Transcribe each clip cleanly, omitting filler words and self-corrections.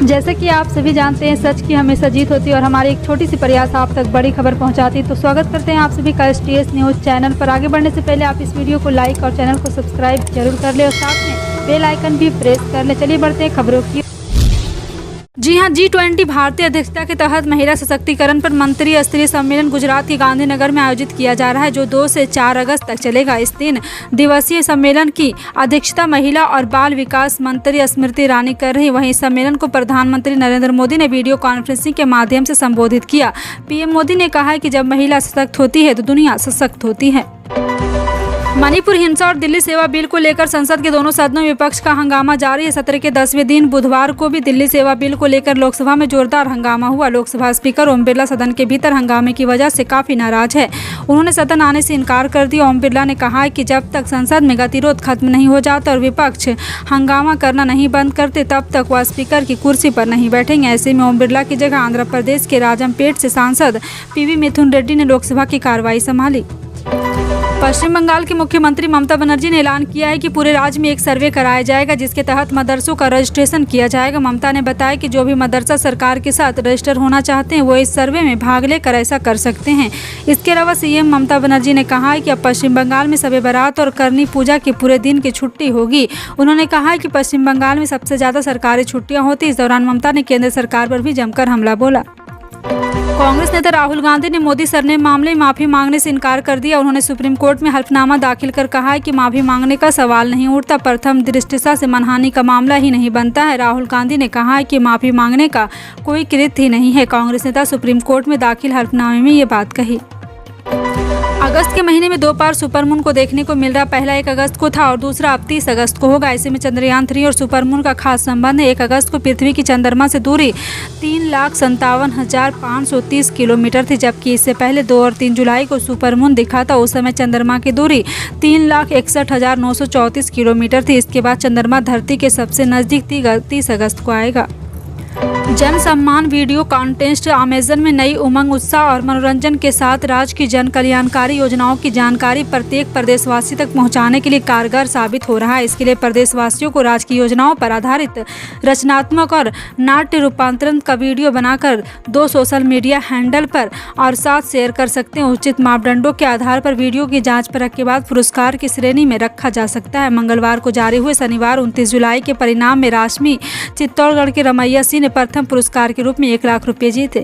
जैसे कि आप सभी जानते हैं, सच की हमेशा जीत होती है और हमारी एक छोटी सी प्रयास आप तक बड़ी खबर पहुंचाती है। तो स्वागत करते हैं आप सभी का STS न्यूज़ चैनल पर। आगे बढ़ने से पहले आप इस वीडियो को लाइक और चैनल को सब्सक्राइब जरूर कर ले और साथ में बेल आइकन भी प्रेस कर ले। चलिए बढ़ते हैं खबरों की। जी हां, G20 भारतीय अध्यक्षता के तहत महिला सशक्तिकरण पर मंत्री स्तरीय सम्मेलन गुजरात के गांधीनगर में आयोजित किया जा रहा है, जो 2 से 4 अगस्त तक चलेगा। इस 3 दिवसीय सम्मेलन की अध्यक्षता महिला और बाल विकास मंत्री स्मृति ईरानी कर रही। वहीं इस सम्मेलन को प्रधानमंत्री नरेंद्र मोदी ने वीडियो कॉन्फ्रेंसिंग के माध्यम से संबोधित किया। पीएम मोदी ने कहा है कि जब महिला सशक्त होती है तो दुनिया सशक्त होती है। मणिपुर हिंसा और दिल्ली सेवा बिल को लेकर संसद के दोनों सदनों में विपक्ष का हंगामा जारी है। सत्र के 10वें दिन बुधवार को भी दिल्ली सेवा बिल को लेकर लोकसभा में जोरदार हंगामा हुआ। लोकसभा स्पीकर ओम बिरला सदन के भीतर हंगामे की वजह से काफी नाराज है। उन्होंने सदन आने से इनकार कर दिया। ओम बिरला ने कहा कि जब तक संसद में गतिरोध खत्म नहीं हो जाता और विपक्ष हंगामा करना नहीं बंद करते, तब तक वह स्पीकर की कुर्सी पर नहीं बैठेंगे। ऐसे में ओम बिरला की जगह आंध्र प्रदेश के राजमपेट से सांसद PV मिथुन रेड्डी ने लोकसभा की कार्रवाई संभाली। पश्चिम बंगाल की मुख्यमंत्री ममता बनर्जी ने ऐलान किया है कि पूरे राज्य में एक सर्वे कराया जाएगा, जिसके तहत मदरसों का रजिस्ट्रेशन किया जाएगा। ममता ने बताया कि जो भी मदरसा सरकार के साथ रजिस्टर होना चाहते हैं वो इस सर्वे में भाग लेकर ऐसा कर सकते हैं। इसके अलावा CM ममता बनर्जी ने कहा है कि अब पश्चिम बंगाल में शब बारात और करनी पूजा के पूरे दिन की छुट्टी होगी। उन्होंने कहा है कि पश्चिम बंगाल में सबसे ज़्यादा सरकारी छुट्टियाँ होती। इस दौरान ममता ने केंद्र सरकार पर भी जमकर हमला बोला। कांग्रेस नेता राहुल गांधी ने मोदी सरनेम मामले में माफी मांगने से इनकार कर दिया। उन्होंने सुप्रीम कोर्ट में हल्फनामा दाखिल कर कहा है कि माफी मांगने का सवाल नहीं उठता। प्रथम दृष्टया से मानहानि का मामला ही नहीं बनता है। राहुल गांधी ने कहा है कि माफी मांगने का कोई कृत्य ही नहीं है। कांग्रेस नेता सुप्रीम कोर्ट में दाखिल हल्फनामे में ये बात कही। अगस्त के महीने में 2 बार सुपरमून को देखने को मिल रहा। पहला 1 अगस्त को था और दूसरा अब 30 अगस्त को होगा। ऐसे में चंद्रयान 3 और सुपरमून का खास संबंध है। 1 अगस्त को पृथ्वी की चंद्रमा से दूरी 3,57,530 किलोमीटर थी, जबकि इससे पहले 2 और 3 जुलाई को सुपरमून दिखा था। उस समय चंद्रमा की दूरी 3,61,934 किलोमीटर थी। इसके बाद चंद्रमा धरती के सबसे नजदीक 30 अगस्त को आएगा। जन सम्मान वीडियो कॉन्टेस्ट अमेजन में नई उमंग, उत्साह और मनोरंजन के साथ राज्य की जन कल्याणकारी योजनाओं की जानकारी प्रत्येक प्रदेशवासी तक पहुंचाने के लिए कारगर साबित हो रहा है। इसके लिए प्रदेशवासियों को राज्य की योजनाओं पर आधारित रचनात्मक और नाट्य रूपांतरण का वीडियो बनाकर 2 सोशल मीडिया हैंडल पर और साथ शेयर कर सकते हैं। उचित मापदंडों के आधार पर वीडियो की जाँच परख के बाद पुरस्कार की श्रेणी में रखा जा सकता है। मंगलवार को जारी हुए शनिवार 29 जुलाई के परिणाम में राशमी चित्तौड़गढ़ के रमैया सिंह ने प्रथम पुरस्कार के रूप में 1 लाख रुपए जीते।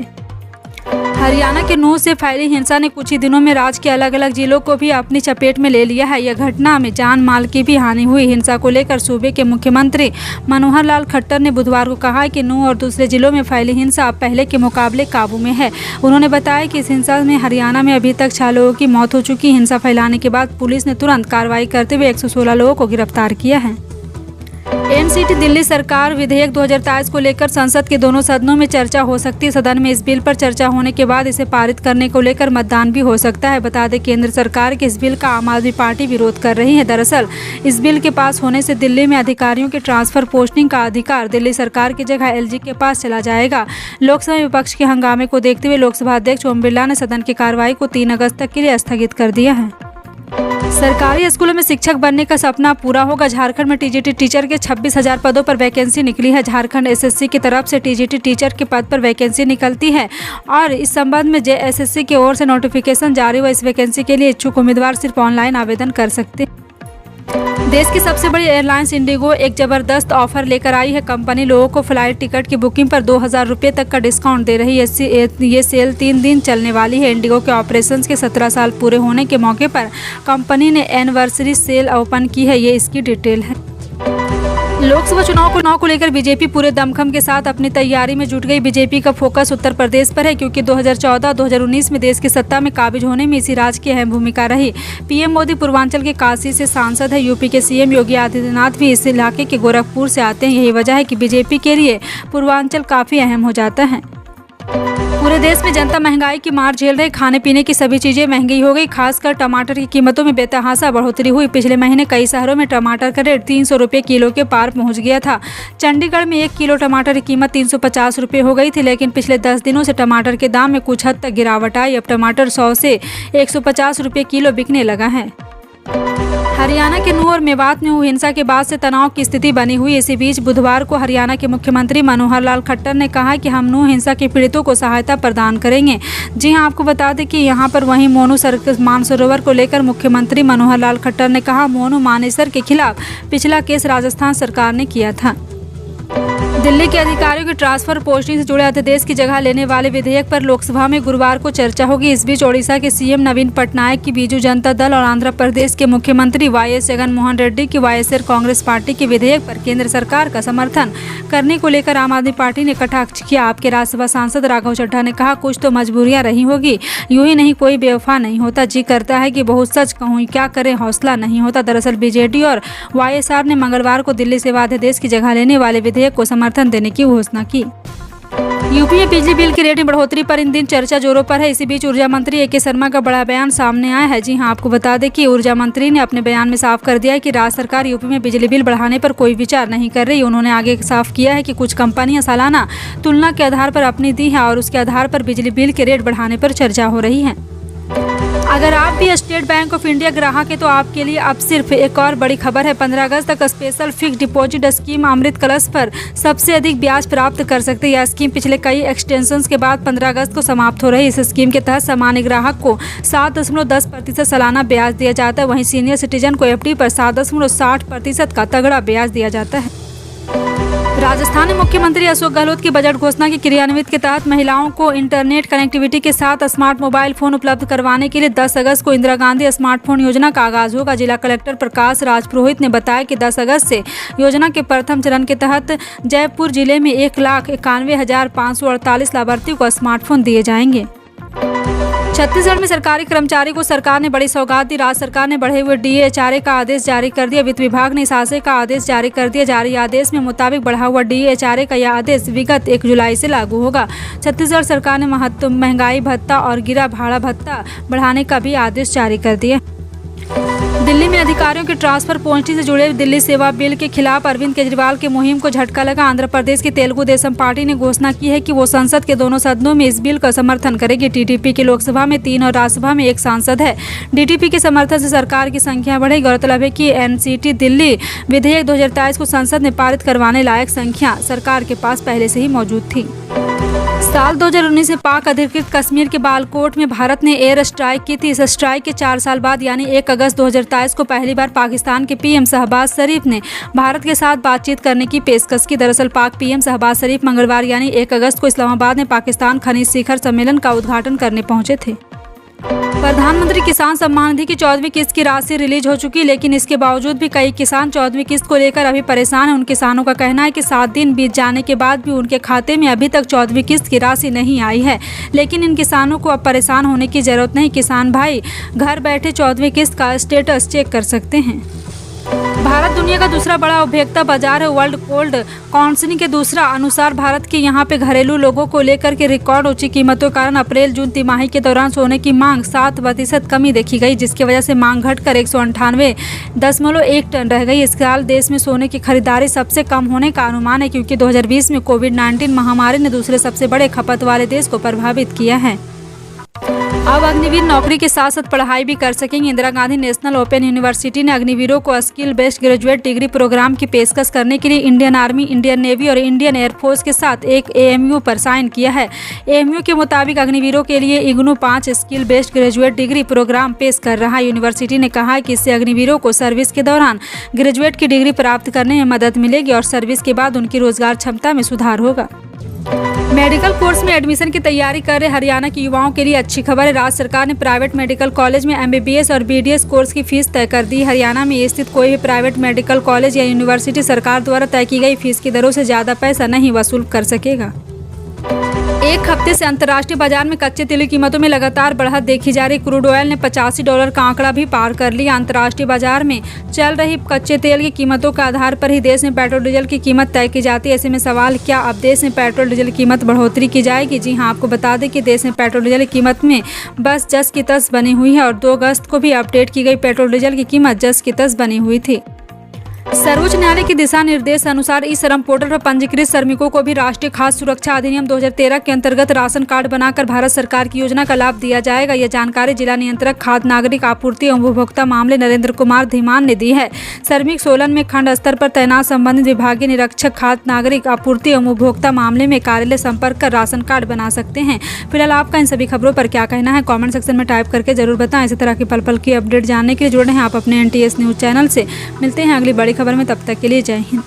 हरियाणा के नूंह से फैली हिंसा ने कुछ ही दिनों में राज्य के अलग अलग जिलों को भी अपनी चपेट में ले लिया है। यह घटना में जान माल की भी हानि हुई। हिंसा को लेकर सूबे के मुख्यमंत्री मनोहर लाल खट्टर ने बुधवार को कहा कि नूंह और दूसरे जिलों में फैली हिंसा अब पहले के मुकाबले काबू में है। उन्होंने बताया कि इस हिंसा में हरियाणा में अभी तक 6 लोगों की मौत हो चुकी। हिंसा फैलाने के बाद पुलिस ने तुरंत कार्रवाई करते हुए 116 लोगों को गिरफ्तार किया है। NCT दिल्ली सरकार विधेयक 2023 को लेकर संसद के दोनों सदनों में चर्चा हो सकती है। सदन में इस बिल पर चर्चा होने के बाद इसे पारित करने को लेकर मतदान भी हो सकता है। बता दें, केंद्र सरकार के इस बिल का आम आदमी पार्टी विरोध कर रही है। दरअसल इस बिल के पास होने से दिल्ली में अधिकारियों के ट्रांसफर पोस्टिंग का अधिकार दिल्ली सरकार की जगह LG के पास चला जाएगा। लोकसभा में विपक्ष के हंगामे को देखते हुए लोकसभा अध्यक्ष ओम बिरला ने सदन की कार्रवाई को 3 अगस्त तक के लिए स्थगित कर दिया है। सरकारी स्कूलों में शिक्षक बनने का सपना पूरा होगा। झारखंड में TGT टीचर के 26,000 पदों पर वैकेंसी निकली है। झारखंड SSC की तरफ से TGT टीचर के पद पर वैकेंसी निकलती है और इस संबंध में JSSC की ओर से नोटिफिकेशन जारी हुआ। इस वैकेंसी के लिए इच्छुक उम्मीदवार सिर्फ ऑनलाइन आवेदन कर सकते हैं। देश की सबसे बड़ी एयरलाइंस इंडिगो एक जबरदस्त ऑफर लेकर आई है। कंपनी लोगों को फ्लाइट टिकट की बुकिंग पर 2,000 रुपये तक का डिस्काउंट दे रही है। ये सेल 3 दिन चलने वाली है। इंडिगो के ऑपरेशंस के 17 साल पूरे होने के मौके पर कंपनी ने एनिवर्सरी सेल ओपन की है। ये इसकी डिटेल है। लोकसभा चुनाव को लेकर बीजेपी पूरे दमखम के साथ अपनी तैयारी में जुट गई। बीजेपी का फोकस उत्तर प्रदेश पर है, क्योंकि 2014-2019 में देश की सत्ता में काबिज होने में इसी राज्य की अहम भूमिका रही। पीएम मोदी पूर्वांचल के काशी से सांसद है। यूपी के CM योगी आदित्यनाथ भी इस इलाके के गोरखपुर से आते हैं। यही वजह है कि बीजेपी के लिए पूर्वांचल काफी अहम हो जाता है। पूरे देश में जनता महंगाई की मार झेल रही। खाने पीने की सभी चीजें महंगी हो गई। खासकर टमाटर की कीमतों में बेतहाशा बढ़ोतरी हुई। पिछले महीने कई शहरों में टमाटर का रेट 300 रुपये किलो के पार पहुंच गया था। चंडीगढ़ में 1 किलो टमाटर की कीमत 350 रुपये हो गई थी, लेकिन पिछले 10 दिनों से टमाटर के दाम में कुछ हद तक गिरावट आई। अब टमाटर 100 से 150 रुपये किलो बिकने लगा है। हरियाणा के नूंह और मेवात में हुई हिंसा के बाद से तनाव की स्थिति बनी हुई। इसी बीच बुधवार को हरियाणा के मुख्यमंत्री मनोहर लाल खट्टर ने कहा कि हम नूंह हिंसा के पीड़ितों को सहायता प्रदान करेंगे। जी हां, आपको बता दें कि यहां पर वहीं मोनू मानसरोवर को लेकर मुख्यमंत्री मनोहर लाल खट्टर ने कहा, मोनू मानेसर के खिलाफ पिछला केस राजस्थान सरकार ने किया था। दिल्ली के अधिकारियों की ट्रांसफर पोस्टिंग से जुड़े अध्यादेश की जगह लेने वाले विधेयक पर लोकसभा में गुरुवार को चर्चा होगी। इस बीच ओडिशा के सीएम नवीन पटनायक की बीजू जनता दल और आंध्र प्रदेश के मुख्यमंत्री वाईएस जगनमोहन रेड्डी की वाईएसआर कांग्रेस पार्टी के विधेयक पर केंद्र सरकार का समर्थन करने को लेकर आम आदमी पार्टी ने कटाक्ष किया। आपके राज्यसभा सांसद राघव चड्ढा ने कहा, कुछ तो मजबूरियां रही होगी, यूं ही नहीं कोई बेवफा नहीं होता। जी करता है कि बहुत सच कहूँ, क्या करें, हौसला नहीं होता। दरअसल बीजेडी और वाईएसआर ने मंगलवार को दिल्ली सेवा अध्यादेश की जगह लेने वाले विधेयक को समर्थन देने की घोषणा की। यूपी में बिजली बिल की रेट में बढ़ोतरी पर इन दिन चर्चा जोरों पर है। इसी बीच ऊर्जा मंत्री ए.के. शर्मा का बड़ा बयान सामने आया है। जी हां, आपको बता दें कि ऊर्जा मंत्री ने अपने बयान में साफ कर दिया है कि राज्य सरकार यूपी में बिजली बिल बढ़ाने पर कोई विचार नहीं कर रही। उन्होंने आगे साफ किया है कि कुछ कंपनियां सालाना तुलना के आधार पर अपनी दी है और उसके आधार पर बिजली बिल के रेट बढ़ाने पर चर्चा हो रही है। अगर आप भी स्टेट बैंक ऑफ इंडिया ग्राहक है तो आपके लिए अब सिर्फ एक और बड़ी खबर है। 15 अगस्त तक स्पेशल फिक्स डिपॉजिट स्कीम अमृत कलश पर सबसे अधिक ब्याज प्राप्त कर सकते हैं। यह स्कीम पिछले कई एक्सटेंशंस के बाद 15 अगस्त को समाप्त हो रही है। इस स्कीम के तहत सामान्य ग्राहक को 7.10% सालाना ब्याज दिया जाता है। वहीं सीनियर सिटीजन को एफडी पर 7.60% का तगड़ा ब्याज दिया जाता है। राजस्थान मुख्यमंत्री अशोक गहलोत की बजट घोषणा के क्रियान्वित के तहत महिलाओं को इंटरनेट कनेक्टिविटी के साथ स्मार्ट मोबाइल फोन उपलब्ध करवाने के लिए 10 अगस्त को इंदिरा गांधी स्मार्टफोन योजना का आगाज होगा। जिला कलेक्टर प्रकाश राज पुरोहित ने बताया कि 10 अगस्त से योजना के प्रथम चरण के तहत जयपुर जिले में 1,91,548 लाभार्थियों को स्मार्टफोन दिए जाएंगे। छत्तीसगढ़ में सरकारी कर्मचारी को सरकार ने बड़ी सौगात दी। राज्य सरकार ने बढ़े हुए डीए-एचआरए का आदेश जारी कर दिया। वित्त विभाग ने इस आशय का आदेश जारी कर दिया। जारी आदेश में मुताबिक बढ़ा हुआ डीए-एचआरए का यह आदेश विगत 1 जुलाई से लागू होगा। छत्तीसगढ़ सरकार ने महंगाई भत्ता और गिरा भाड़ा भत्ता बढ़ाने का भी आदेश जारी कर दिया। दिल्ली में अधिकारियों के ट्रांसफर पोस्टिंग से जुड़े दिल्ली सेवा बिल के खिलाफ अरविंद केजरीवाल की मुहिम को झटका लगा। आंध्र प्रदेश की तेलुगु देशम पार्टी ने घोषणा की है कि वो संसद के दोनों सदनों में इस बिल का समर्थन करेगी। टीडीपी की लोकसभा में 3 और राज्यसभा में 1 सांसद है। डीटीपी के समर्थन से सरकार की संख्या बढ़ेगी। गौरतलब है कि एनसीटी दिल्ली विधेयक 2023 को संसद में पारित करवाने लायक संख्या सरकार के पास पहले से ही मौजूद थी। साल 2019 में पाक अधिकृत कश्मीर के बालाकोट में भारत ने एयर स्ट्राइक की थी। इस स्ट्राइक के 4 साल बाद यानी 1 अगस्त 2023 को पहली बार पाकिस्तान के पीएम शहबाज शरीफ ने भारत के साथ बातचीत करने की पेशकश की। दरअसल पाक पीएम शहबाज शरीफ मंगलवार यानी 1 अगस्त को इस्लामाबाद में पाकिस्तान खनिज शिखर सम्मेलन का उद्घाटन करने पहुंचे थे। प्रधानमंत्री किसान सम्मान निधि की 14वीं किस्त की राशि रिलीज हो चुकी, लेकिन इसके बावजूद भी कई किसान 14वीं किस्त को लेकर अभी परेशान हैं। उन किसानों का कहना है कि 7 दिन बीत जाने के बाद भी उनके खाते में अभी तक 14वीं किस्त की राशि नहीं आई है। लेकिन इन किसानों को अब परेशान होने की जरूरत नहीं। किसान भाई घर बैठे 14वीं किस्त का स्टेटस चेक कर सकते हैं। भारत दुनिया का दूसरा बड़ा उपभोक्ता बाजार है। वर्ल्ड गोल्ड काउंसिल के दूसरा अनुसार भारत के यहाँ पे घरेलू लोगों को लेकर के रिकॉर्ड ऊंची कीमतों के कारण अप्रैल-जून तिमाही के दौरान सोने की मांग 7% कमी देखी गई, जिसकी वजह से मांग घटकर 198.1 टन रह गई। इस साल देश में सोने की खरीदारी सबसे कम होने का अनुमान है, क्योंकि 2020 में कोविड-19 महामारी ने दूसरे सबसे बड़े खपत वाले देश को प्रभावित किया है। अब अग्निवीर नौकरी के साथ साथ पढ़ाई भी कर सकेंगे। Indira Gandhi national open university ने अग्निवीरों को skill based graduate degree program की पेशकश करने के लिए इंडियन आर्मी, इंडियन नेवी और इंडियन एयरफोर्स के साथ एक एएमयू पर साइन किया है। एएमयू के मुताबिक अग्निवीरों के लिए IGNOU 5 skill based graduate degree program पेश कर रहा है। यूनिवर्सिटी ने कहा है कि इससे अग्निवीरों को सर्विस के दौरान ग्रेजुएट की डिग्री प्राप्त करने में मदद मिलेगी और सर्विस के बाद उनकी रोजगार क्षमता में सुधार होगा। मेडिकल कोर्स में एडमिशन की तैयारी कर रहे हरियाणा के युवाओं के लिए अच्छी खबर है। राज्य सरकार ने प्राइवेट मेडिकल कॉलेज में एमबीबीएस और बीडीएस कोर्स की फीस तय कर दी। हरियाणा में स्थित कोई भी प्राइवेट मेडिकल कॉलेज या यूनिवर्सिटी सरकार द्वारा तय की गई फीस की दरों से ज़्यादा पैसा नहीं वसूल कर सकेगा। एक हफ्ते से अंतर्राष्ट्रीय बाजार में कच्चे तेल की कीमतों में लगातार बढ़त देखी जा रही। क्रूड ऑयल ने $85 का आंकड़ा भी पार कर लिया। अंतर्राष्ट्रीय बाजार में चल रही कच्चे तेल की कीमतों के आधार पर ही देश में पेट्रोल डीजल की कीमत तय की जाती है। ऐसे में सवाल, क्या अब देश में पेट्रोल डीजल की कीमत बढ़ोतरी की जाएगी? जी हाँ, आपको बता दें कि देश में पेट्रोल डीजल की कीमत में बस जस की तस बनी हुई है और 2 अगस्त को भी अपडेट की गई पेट्रोल डीजल की कीमत जस की तस बनी हुई थी। सर्वोच्च न्यायालय के दिशा निर्देश अनुसार ई श्रम पोर्टल पर पंजीकृत श्रमिकों को भी राष्ट्रीय खाद्य सुरक्षा अधिनियम 2013 के अंतर्गत राशन कार्ड बनाकर भारत सरकार की योजना का लाभ दिया जाएगा। यह जानकारी जिला नियंत्रक खाद्य नागरिक आपूर्ति एवं उपभोक्ता मामले नरेंद्र कुमार धीमान ने दी है। श्रमिक सोलन में खंड स्तर पर तैनात संबंधित विभागीय निरीक्षक खाद्य नागरिक आपूर्ति एवं उपभोक्ता मामले में कार्यालय संपर्क कर राशन कार्ड बना सकते हैं। फिलहाल आपका इन सभी खबरों पर क्या कहना है, कमेंट सेक्शन में टाइप करके जरूर बताएं। इसी तरह की पल पल की अपडेट जानने के लिए जुड़े हैं आप अपने NTS न्यूज़ चैनल से। मिलते हैं अगली बड़ी खबर में, तब तक के लिए जय हिंद।